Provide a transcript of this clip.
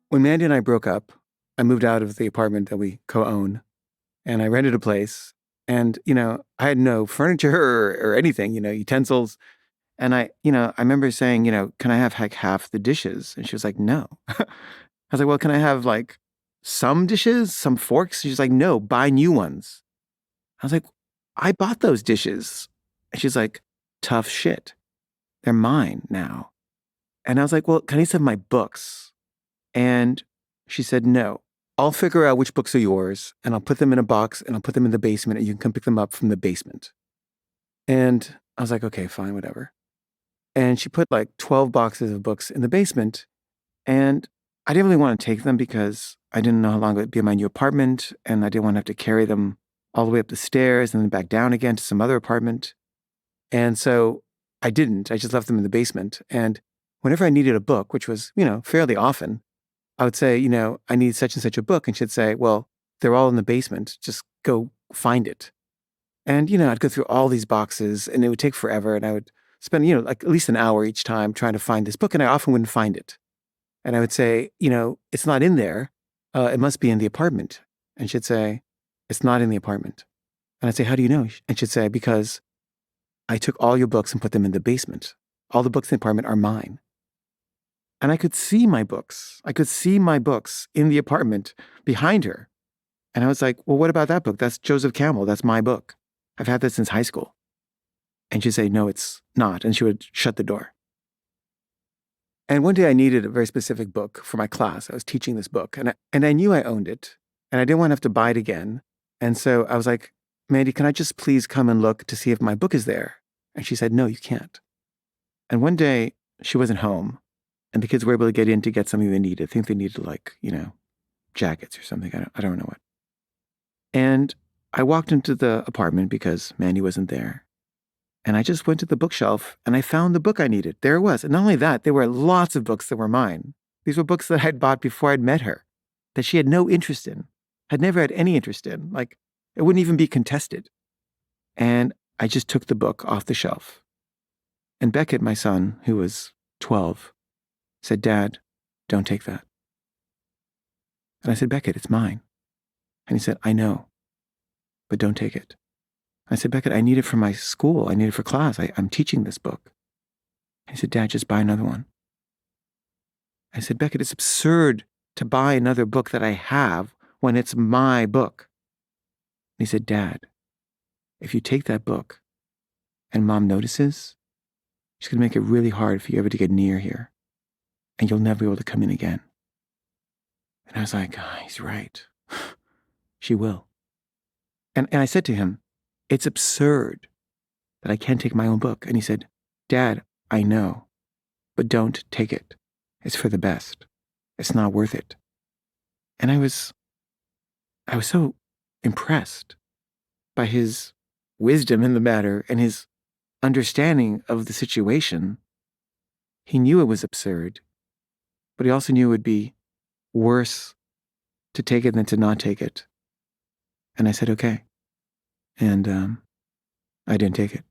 When Mandy and I broke up, I moved out of the apartment that we co-own and I rented a place. And, I had no furniture or anything, utensils. And I remember saying, can I have like half the dishes? And she was like, no. I was like, well, can I have like some dishes, some forks? She's like, no, buy new ones. I was like, I bought those dishes. And she's like, tough shit. They're mine now. And I was like, well, can I have my books? And she said, no. I'll figure out which books are yours and I'll put them in a box and I'll put them in the basement and you can come pick them up from the basement. And I was like, okay, fine, whatever. And she put like 12 boxes of books in the basement. And I didn't really want to take them because I didn't know how long it would be in my new apartment. And I didn't want to have to carry them all the way up the stairs and then back down again to some other apartment. And so I didn't. I just left them in the basement. And whenever I needed a book, which was, fairly often, I would say, I need such and such a book. And she'd say, well, they're all in the basement. Just go find it. And, I'd go through all these boxes and it would take forever. And I would spend, like at least an hour each time trying to find this book. And I often wouldn't find it. And I would say, it's not in there. It must be in the apartment. And she'd say, it's not in the apartment. And I'd say, how do you know? And she'd say, because I took all your books and put them in the basement. All the books in the apartment are mine. And I could see my books. I could see my books in the apartment behind her. And I was like, well, what about that book? That's Joseph Campbell. That's my book. I've had that since high school. And she'd say, no, it's not. And she would shut the door. And one day I needed a very specific book for my class. I was teaching this book and I knew I owned it and I didn't want to have to buy it again. And so I was like, Mandy, can I just please come and look to see if my book is there? And she said, no, you can't. And one day she wasn't home and the kids were able to get in to get something they needed. I think they needed like, jackets or something. I don't know what. And I walked into the apartment because Mandy wasn't there. And I just went to the bookshelf and I found the book I needed. There it was. And not only that, there were lots of books that were mine. These were books that I'd bought before I'd met her, that she had no interest in, had never had any interest in. Like, it wouldn't even be contested. And I just took the book off the shelf. And Beckett, my son, who was 12, said, Dad, don't take that. And I said, Beckett, it's mine. And he said, I know, but don't take it. I said, Beckett, I need it for my school. I need it for class. I'm teaching this book. He said, Dad, just buy another one. I said, Beckett, it's absurd to buy another book that I have when it's my book. He said, Dad, if you take that book and Mom notices, she's going to make it really hard for you ever to get near here. And you'll never be able to come in again. And I was like, oh, he's right. She will. And I said to him, it's absurd that I can't take my own book. And he said, Dad, I know, but don't take it. It's for the best. It's not worth it. And I was so impressed by his wisdom in the matter and his understanding of the situation. He knew it was absurd, but he also knew it would be worse to take it than to not take it. And I said, okay. And I didn't take it.